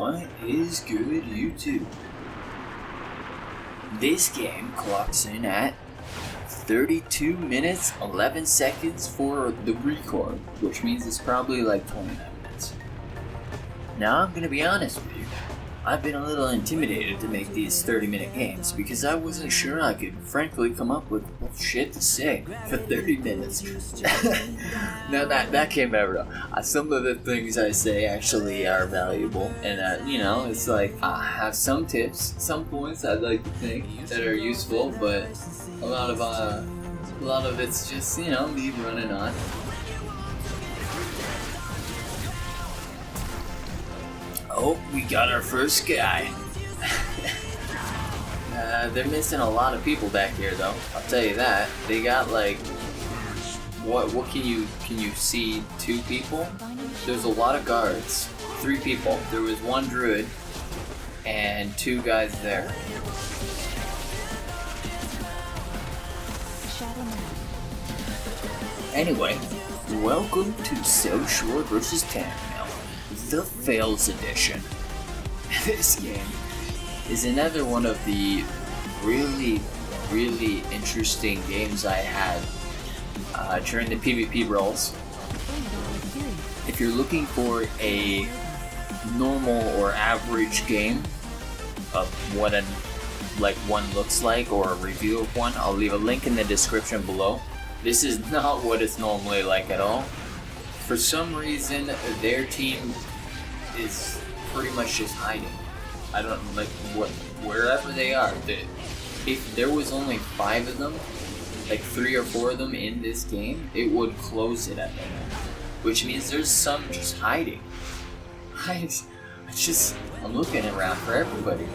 What is good, YouTube? This game clocks in at 32 minutes 11 seconds for the record, which means it's probably like 29 minutes. Now I'm gonna be honest with you, I've been a little intimidated to make these 30-minute games because I wasn't sure I could frankly come up with shit to say for 30 minutes. No, that came out wrong. Some of the things I say actually are valuable, and it's like I have some tips, some points I'd like to think that are useful, but a lot of it's just me running on. Oh, we got our first guy. They're missing a lot of people back here, though. I'll tell you that. They got like, what can you see? 2 people? There's a lot of guards. 3 people. There was 1 druid and 2 guys there. Anyway, welcome to Southshore vs. Terran Mill, the Fails Edition. This game is another one of the really interesting games I had during the PvP Brawls. If you're looking for a normal or average game of what one looks like, or a review of one, I'll leave a link in the description below. This is not what it's normally like at all. For some reason, their team is pretty much just hiding. I don't like wherever they are. If there was only 5 of them, like 3 or 4 of them in this game, it would close it at the moment. Which means there's some just hiding. I'm looking around for everybody.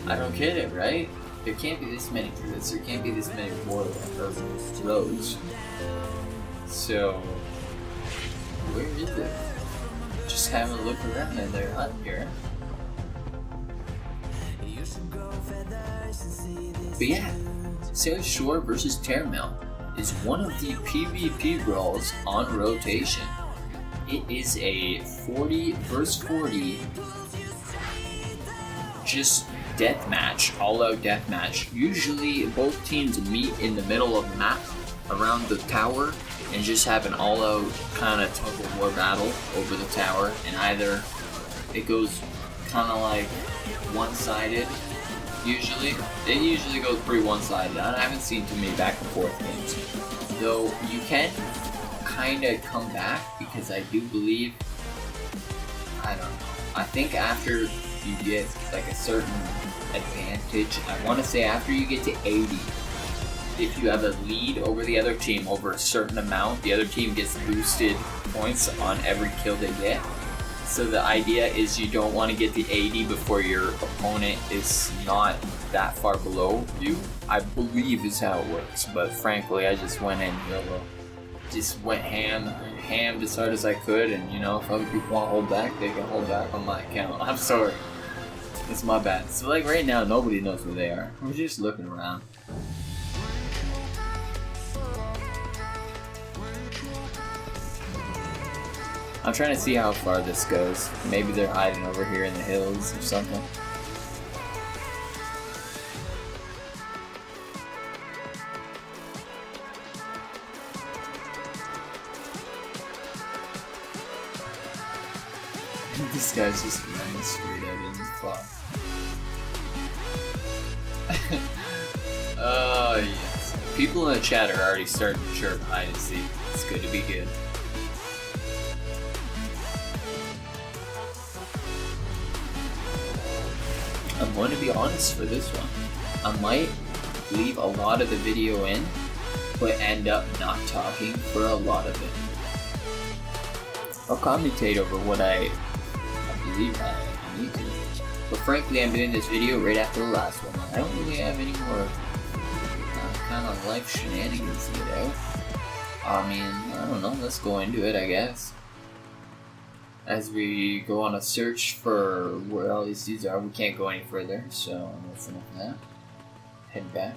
I don't get it, right? There can't be this many druids, there can't be this many roads. So, where is it? Just have a look around and they're not here. But yeah, Southshore vs. Terran Mill is one of the PvP Brawls on rotation. It is a 40 vs 40 just deathmatch, all-out deathmatch. Usually both teams meet in the middle of the map around the tower and just have an all-out kind of tug-of-war battle over the tower, and either it goes kind of like one-sided. It usually goes pretty one-sided. I haven't seen too many back and forth games, though you can kind of come back, because I do believe, I don't know, I think after you get like a certain advantage, I want to say after you get to 80, if you have a lead over the other team over a certain amount, the other team gets boosted points on every kill they get. So the idea is you don't want to get to 80 before your opponent is not that far below you, I believe is how it works. But frankly, I just went in just went ham as hard as I could, and if other people want to hold back, they can hold back on my account. I'm sorry. It's my bad. So like right now, nobody knows where they are. We're just looking around. I'm trying to see how far this goes. Maybe they're hiding over here in the hills or something. This guy's just running straight out in the clock. Oh yes. People in the chat are already starting to chirp hide and seek. It's good to be good. I'm going to be honest for this one. I might leave a lot of the video in, but end up not talking for a lot of it. I'll commentate over what I believe I need to. But frankly, I'm doing this video right after the last one. I don't really have any more kind of life shenanigans to get out. I mean, I don't know, let's go into it, I guess. As we go on a search for where all these dudes are, we can't go any further, so that's enough of that. Head back.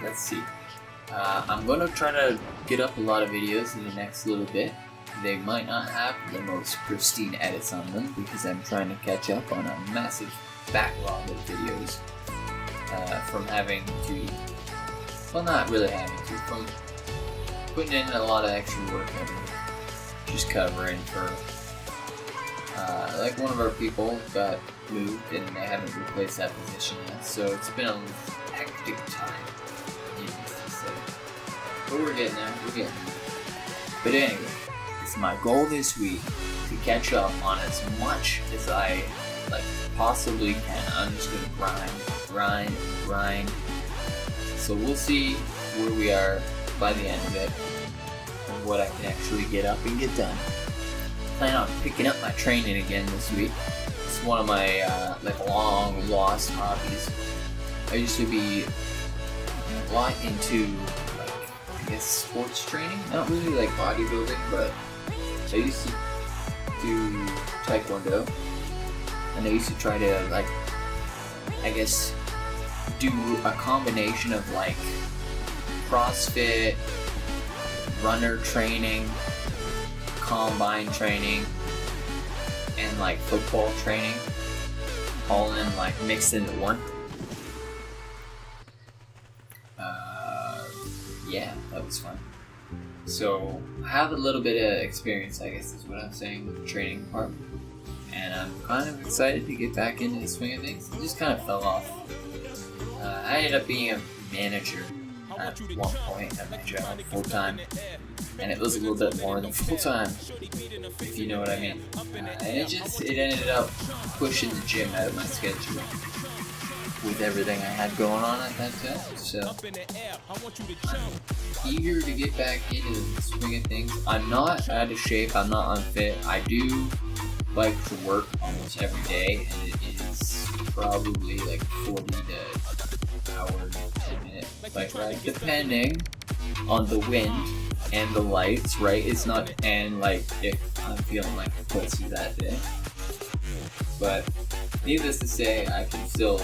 Let's see. I'm going to try to get up a lot of videos in the next little bit. they might not have the most pristine edits on them because I'm trying to catch up on a massive backlog of videos from having to, well, not really having to, from putting in a lot of extra work and just covering for, like one of our people got moved and they haven't replaced that position yet, so it's been a hectic time, needless to say. But we're getting there, But anyway, it's my goal this week to catch up on as much as I possibly can. I'm just gonna grind. So we'll see where we are by the end of it and what I can actually get up and get done. Plan on picking up my training again this week. It's one of my long lost hobbies. I used to be a lot into sports training, not really like bodybuilding, but I used to do taekwondo, and I used to try to do a combination of CrossFit, runner training, combine training, and football training, all in mixed into one. Yeah, that was fun. So I have a little bit of experience, I guess is what I'm saying, with the training part, and I'm kind of excited to get back into the swing of things. It just kind of fell off. I ended up being a manager at one point at my job full time, and it was a little bit more than full time, if you know what I mean. And it ended up pushing the gym out of my schedule with everything I had going on at that time. So I'm eager to get back into the swing of things. I'm not out of shape. I'm not unfit. I do like to work almost every day, and it is probably 40 to hour, 10-minute bike ride, depending on the wind and the lights, right? It's not, and if I'm feeling like a pussy that day. But needless to say, I can still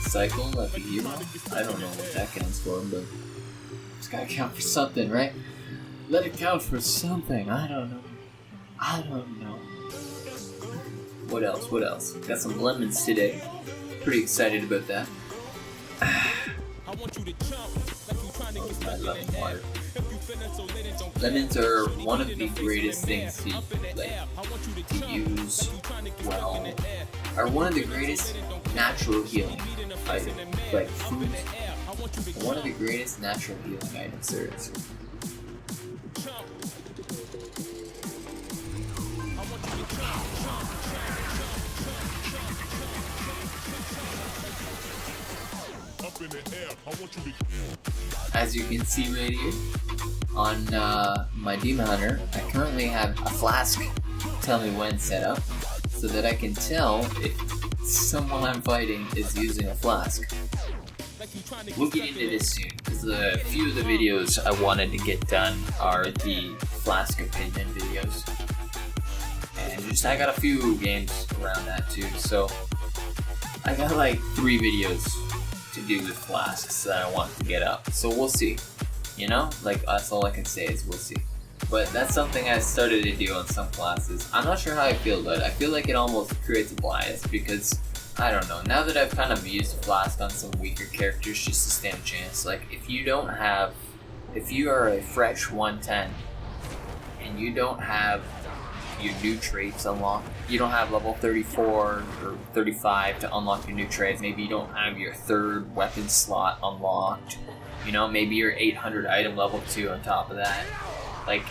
cycle like a hero. I don't know what that counts for, but it's gotta count for something, right? Let it count for something. I don't know. What else? Got some lemons today. Pretty excited about that. I love water. Lemons are one of the greatest things to use well. Are one of the greatest natural healing items, food. One of the greatest natural healing items there is. As you can see right here on my Demon Hunter, I currently have a flask tell me when set up, so that I can tell if someone I'm fighting is using a flask. We'll get into this soon, because a few of the videos I wanted to get done are the flask opinion videos. And I got a few games around that too, so I got 3 videos to do with flasks that I want to get up. So we'll see. That's all I can say is we'll see. But that's something I started to do on some classes. I'm not sure how I feel about it. I feel like it almost creates a bias because, I don't know, now that I've kind of used a flask on some weaker characters just to stand a chance, if you are a fresh 110 and you don't have your new traits unlocked, you don't have level 34 or 35 to unlock your new traits, maybe you don't have your 3rd weapon slot unlocked, maybe you're 800 item level 2 on top of that.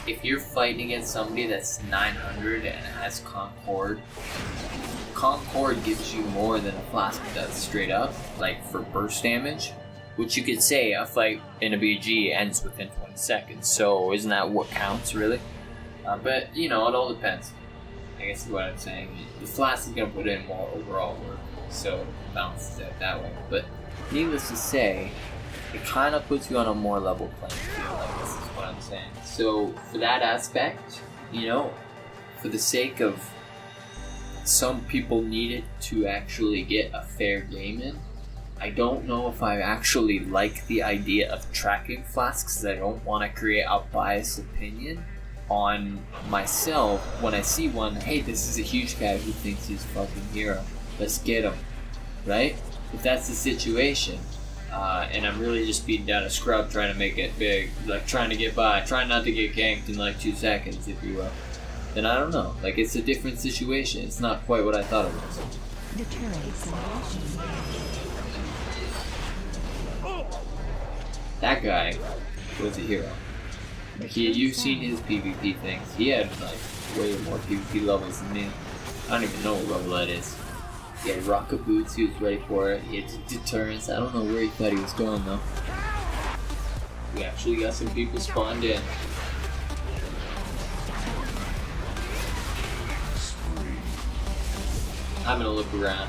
If you're fighting against somebody that's 900 and has Concord gives you more than a flask does straight up, for burst damage, which you could say a fight in a BG ends within 20 seconds, so isn't that what counts, really? But, it all depends, I guess is what I'm saying. The flask is going to put in more overall work, so it balances out that way. But needless to say, it kind of puts you on a more level playing field, I guess is what I'm saying. So for that aspect, for the sake of some people need it to actually get a fair game in, I don't know if I actually like the idea of tracking flasks, because I don't want to create a biased opinion on myself when I see one. Hey, this is a huge guy who thinks he's a fucking hero. Let's get him, right? If that's the situation, and I'm really just beating down a scrub trying to make it big, like trying to get by, trying not to get ganked in like 2 seconds, if you will, then I don't know. Like, it's a different situation. It's not quite what I thought it was. That guy was a hero. Like, you've seen his PvP things. He had like way more PvP levels than me. I don't even know what level that is. He had rocket boots, he was ready for it. He had deterrence. I don't know where he thought he was going though. We actually got some people spawned in. I'm gonna look around,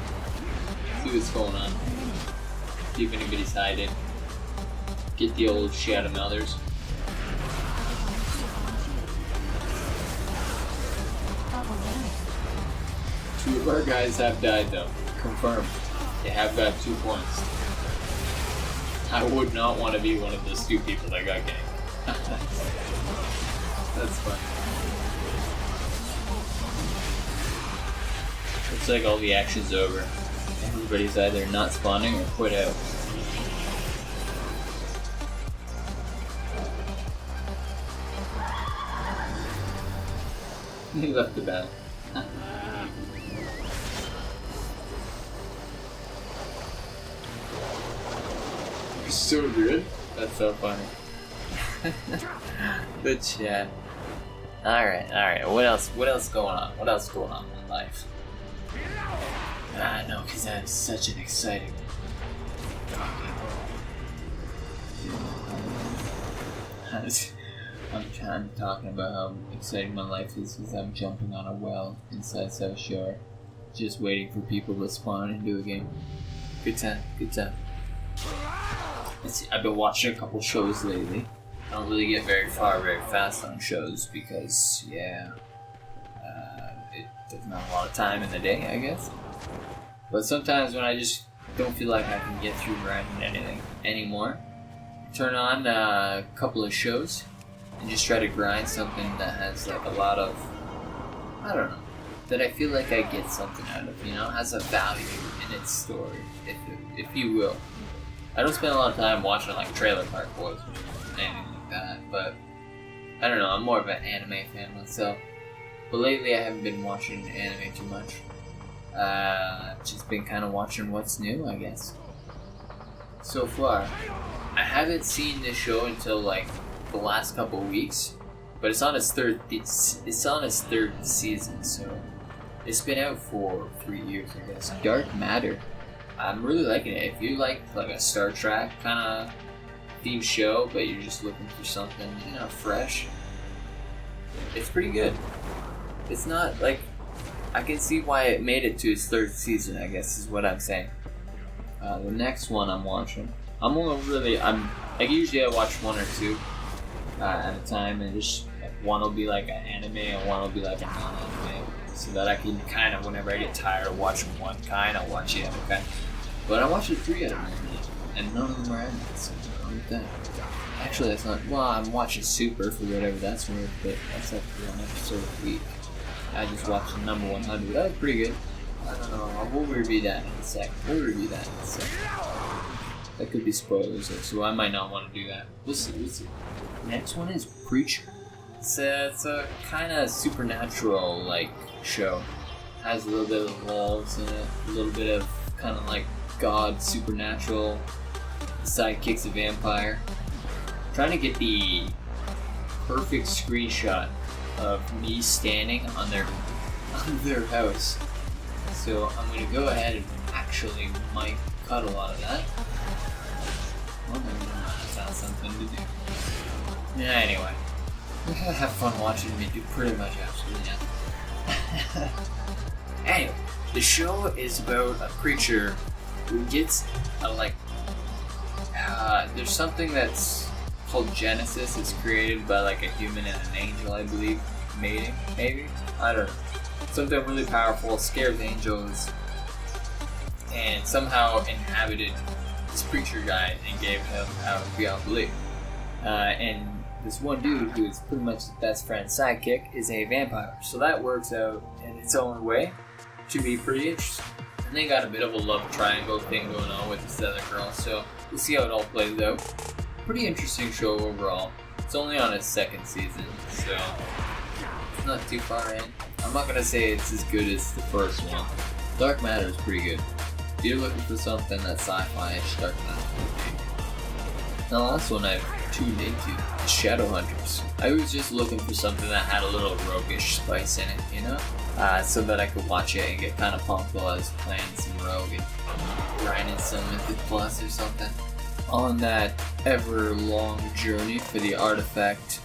see what's going on, see if anybody's hiding, get the old shadow melders. Two of our guys have died though, confirmed. They have got 2 points. I would not want to be one of those 2 people that got ganked. That's fun. Looks like all the action's over. Everybody's either not spawning or quit out. He left the battle. You're so good. That's so funny. The chat. Alright. What else going on? What else going on in my life? No, because that is such an exciting I'm talking about how exciting my life is because I'm jumping on a well inside Southshore, just waiting for people to spawn into a game. Good time. I've been watching a couple shows lately. I don't really get very far very fast on shows because, it doesn't have a lot of time in the day, I guess. But sometimes when I just don't feel like I can get through grinding anything anymore, turn on a couple of shows and just try to grind something that has like a lot of, I don't know, that I feel like I get something out of, has a value in its story, if you will. I don't spend a lot of time watching like Trailer Park Boys or anything like that, but I don't know, I'm more of an anime fan myself. But lately I haven't been watching anime too much. I've just been kind of watching what's new, I guess. So far, I haven't seen this show until like the last couple of weeks, but it's on its third season, so it's been out for 3 years, I guess. Dark Matter. I'm really liking it. If you like a Star Trek kind of themed show, but you're just looking for something, fresh, it's pretty good. It's not like, I can see why it made it to its 3rd season, I guess is what I'm saying. The next one I'm watching, usually I watch 1 or 2 at a time, and just one will be like an anime and one will be like a non-anime, so that I can kind of, whenever I get tired of watching one kind, I'll watch the other kind. But I watched 3 of them, and none of them are anime, so I'll with that. Actually, that's not, I'm watching Super for whatever that's worth, but that's like 1 episode a week. I just watched the number 100. That was pretty good. I don't know. We'll review that in a second. That could be spoilers, though, so I might not want to do that. We'll see. Next one is Preacher. It's a kind of supernatural like show. Has a little bit of wolves in it. A little bit of kind of like god supernatural. Sidekick's a vampire. Trying to get the perfect screenshot of me standing on their house. So I'm going to go ahead and actually might cut a lot of that. Well, that's not something to do. Yeah, anyway. Have fun watching me do pretty much absolutely nothing. Anyway, the show is about a creature who gets there's something that's called Genesis. It's created by like a human and an angel, I believe. Mating, maybe? I don't know. Something really powerful, scares angels. and somehow inhabited this preacher guy and gave him power beyond belief. And this one dude, who is pretty much his best friend's sidekick, is a vampire. So that works out in its own way to be pretty interesting. And they got a bit of a love triangle thing going on with this other girl, so we'll see how it all plays out. Pretty interesting show overall. It's only on its second season, so it's not too far in. I'm not gonna say it's as good as the first one. Dark Matter is pretty good. If you're looking for something that's sci-fi-ish, Dark Matter is pretty good. Now, the last one I've tuned into is Shadowhunters. I was just looking for something that had a little roguish spice in it, you know? So that I could watch it and get kind of pumped while I was playing some rogue and grinding some Mythic Plus or something. On that ever-long journey for the artifact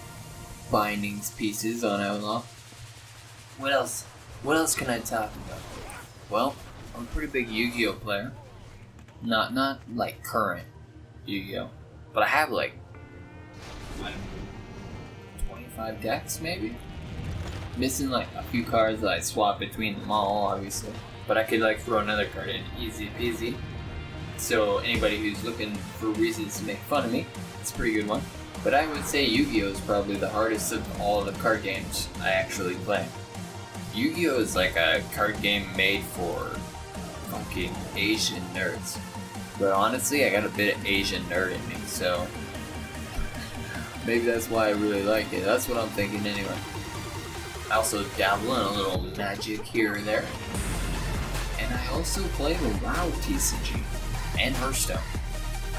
bindings pieces on Outlaw. What else? What else can I talk about? Well, I'm a pretty big Yu-Gi-Oh player. Not like current Yu-Gi-Oh, but I have like 25 decks maybe. Missing like a few cards that I swap between them all, obviously. But I could like throw another card in easy peasy. So anybody who's looking for reasons to make fun of me, it's a pretty good one. But I would say Yu-Gi-Oh is probably the hardest of all the card games I actually play. Yu-Gi-Oh is like a card game made for fucking Asian nerds. But honestly, I got a bit of Asian nerd in me, so maybe that's why I really like it. That's what I'm thinking anyway. I also dabble in a little magic here and there. And I also play the WoW TCG and Hearthstone.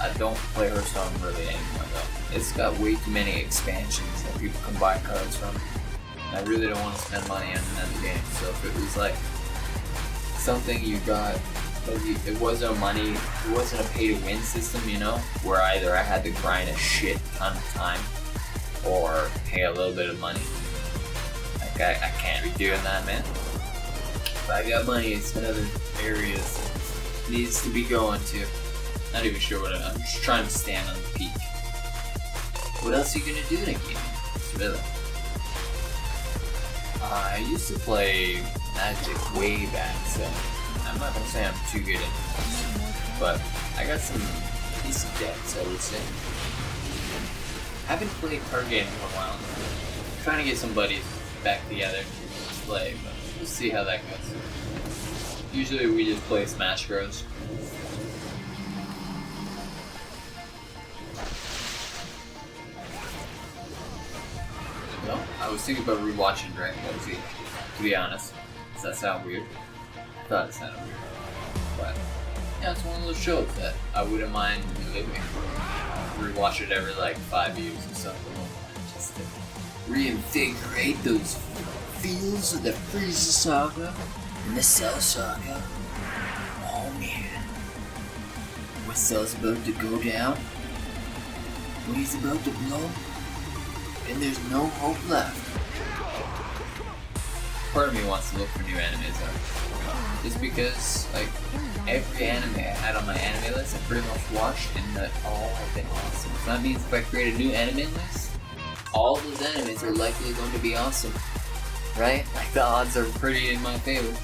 I don't play Hearthstone really anymore though. It's got way too many expansions that people can buy cards from. I really don't want to spend money on another game. So if it was like something you got, it wasn't a pay to win system, you know, where either I had to grind a shit ton of time or pay a little bit of money. Like I can't be doing that, man. If I got money, it's in other areas it needs to be going to. Not even sure what I'm just trying to stand on the peak. What else are you gonna do in a game? Really? I used to play Magic way back, so I'm not gonna say I'm too good at it, but I got some decent decks, I would say. I haven't played card games in a while. I'm trying to get some buddies back together to play, but we'll see how that goes. Usually we just play Smash Bros. No, I was thinking about rewatching Dragon Ball Z, to be honest. Does that sound weird? I thought it sounded weird. But, yeah, it's one of those shows that I wouldn't mind reliving. Rewatch it every like 5 years or something. Just to reinvigorate those feels of the Frieza Saga and the Cell Saga. Oh man. When Cell's about to go down, when he's about to blow, and there's no hope left. Part of me wants to look for new animes though. Just because, like, every anime I had on my anime list I pretty much watched and that all have been awesome. So that means if I create a new anime list, all those animes are likely going to be awesome. Right? Like, the odds are pretty in my favor.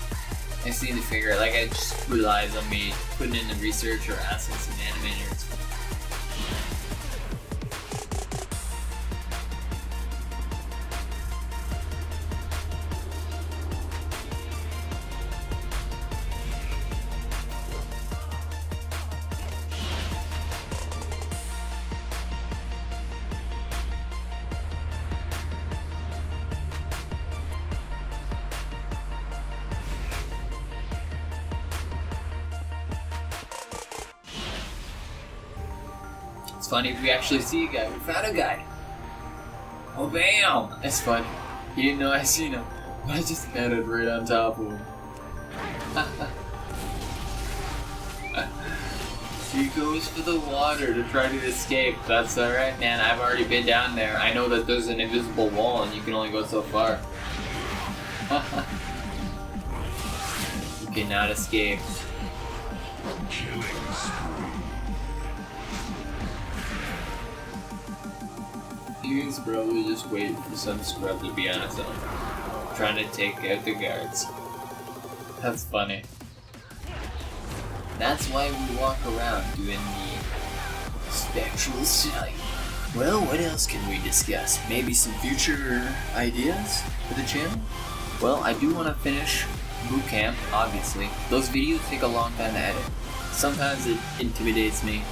I just need to figure it. Like, it just relies on me putting in the research or asking some anime nerds. It's funny if we actually see a guy. We found a guy. Oh, bam! That's funny. He didn't know I seen him. But I just landed right on top of him. He goes for the water to try to escape. That's alright, man. I've already been down there. I know that there's an invisible wall and you can only go so far. You cannot escape. He's probably just waiting for some scrub to be on his own, trying to take out the guards. That's funny. That's why we walk around doing the spectral sight. Well, what else can we discuss? Maybe some future ideas for the channel? Well, I do want to finish boot camp, obviously. Those videos take a long time to edit. Sometimes it intimidates me,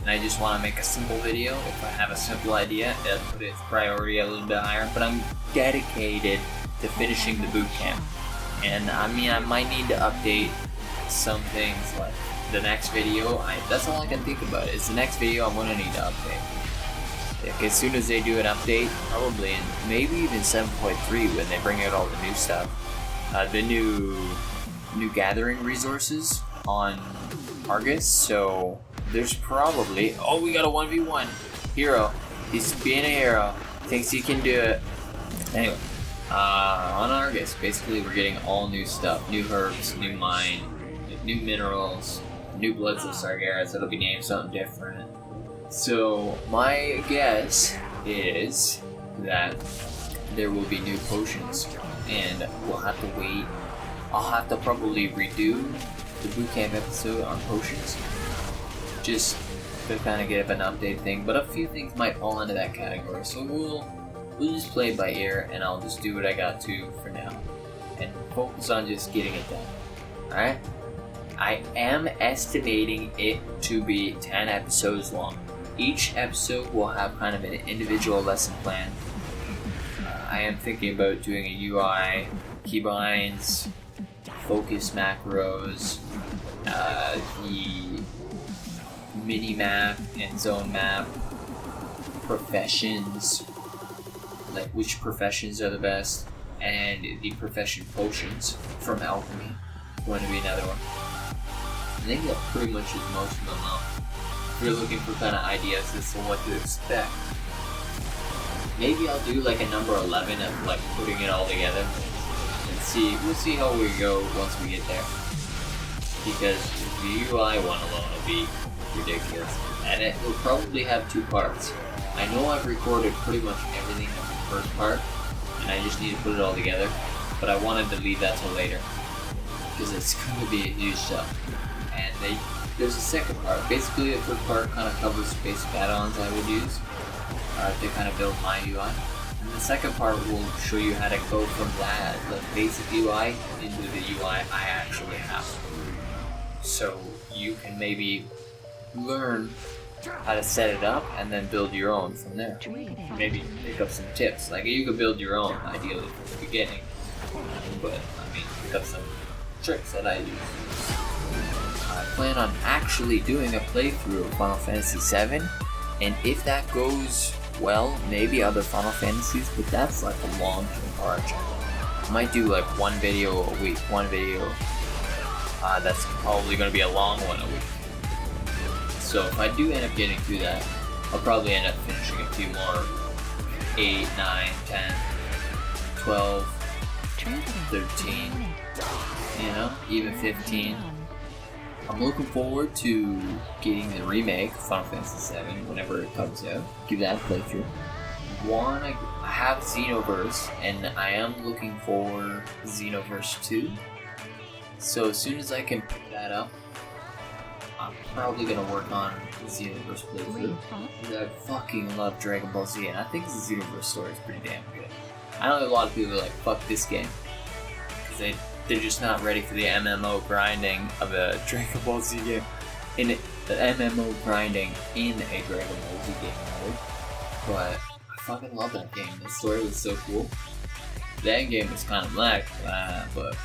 and I just want to make a simple video. If I have a simple idea, I'll put its priority a little bit higher, but I'm dedicated to finishing the boot camp. And I mean, I might need to update some things, like the next video. That's all I can think about. Is the next video I'm gonna need to update. Like, as soon as they do an update, probably in maybe even 7.3 when they bring out all the new stuff, the new gathering resources on Argus. So there's probably, oh, we got a 1v1 hero. He's being a hero. Thinks he can do it. Anyway, on Argus, basically we're getting all new stuff, new herbs, new mine, new minerals, new Bloods of Sargeras. It'll be named something different. So my guess is that there will be new potions, and we'll have to wait. I'll have to probably redo the bootcamp episode on potions, just to kind of get an update thing. But a few things might fall into that category, so we'll just play it by ear, and I'll just do what I got to for now, and focus on just getting it done. All right. I am estimating it to be 10 episodes long. Each episode will have kind of an individual lesson plan. I am thinking about doing a UI, keybinds, focus macros, the mini map and zone map, professions, like which professions are the best, and the profession potions from alchemy. Going to be another one. I think that pretty much is most of them now. If you're looking for kind of ideas as to what to expect, maybe I'll do like a number 11 of like putting it all together and we'll see how we go once we get there, because the UI one alone will be ridiculous, and it will probably have 2 parts. I know I've recorded pretty much everything in the first part, and I just need to put it all together, but I wanted to leave that till later, because it's going to be a huge stuff. And there's a second part. Basically, the first part kind of covers the basic add-ons I would use to kind of build my UI. And the second part will show you how to go from that, the basic UI, into the UI I actually have. So you can maybe learn how to set it up and then build your own from there. Maybe pick up some tips. Like, you could build your own, ideally, from the beginning. But, I mean, pick up some tricks that I use. I plan on actually doing a playthrough of Final Fantasy VII, and if that goes well, maybe other Final Fantasies, but that's like a long-term project. I might do like one video a week, that's probably going to be a long one a week. So if I do end up getting through that, I'll probably end up finishing a few more 8, 9, 10, 12, 13, you know, even 15. I'm looking forward to getting the remake of Final Fantasy VII whenever it comes out. Give that a playthrough. I have Xenoverse, and I am looking for Xenoverse 2. So as soon as I can pick that up, I'm probably gonna work on the Xenoverse playthrough. Because I fucking love Dragon Ball Z, and I think the Xenoverse story is pretty damn good. I know a lot of people are like, fuck this game, because they're just not ready for the MMO grinding of a Dragon Ball Z game. The MMO grinding in a Dragon Ball Z game, right? But I fucking love that game. The story was so cool. The end game was kind of black, but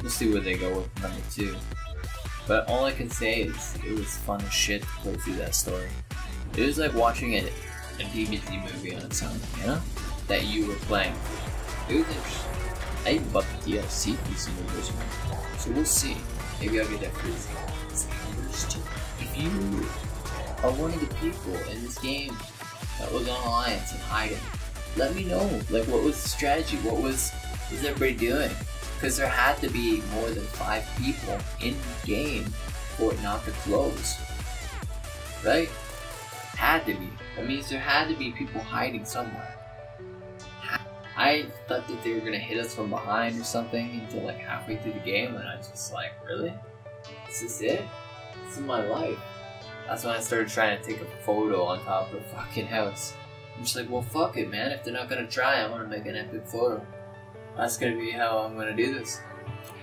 we'll see where they go with number 2. But all I can say is it was fun as shit to play through that story. It was like watching a DBZ movie on its own, you know? That you were playing. It was interesting. I even bought the DLC for Xenoverse 1. So we'll see. Maybe I'll get that for Xenoverse 2. If you are one of the people in this game that was on Alliance and hiding, let me know. Like, what was the strategy? What was everybody doing? Because there had to be more than 5 people in the game for it not to close. Right? Had to be. That means there had to be people hiding somewhere. I thought that they were gonna hit us from behind or something until like halfway through the game, and I was just like, really? Is this it? This is my life. That's when I started trying to take a photo on top of the fucking house. I'm just like, well, fuck it, man. If they're not gonna try, I'm gonna make an epic photo. That's gonna be how I'm gonna do this.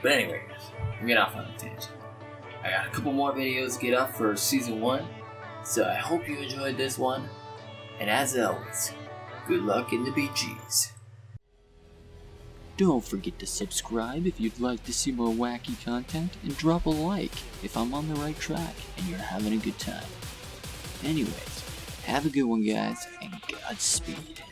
But anyway, I'm getting off on a tangent. I got a couple more videos to get up for season 1, so I hope you enjoyed this one. And as always, good luck in the BGs. Don't forget to subscribe if you'd like to see more wacky content, and drop a like if I'm on the right track and you're having a good time. Anyways, have a good one, guys, and Godspeed.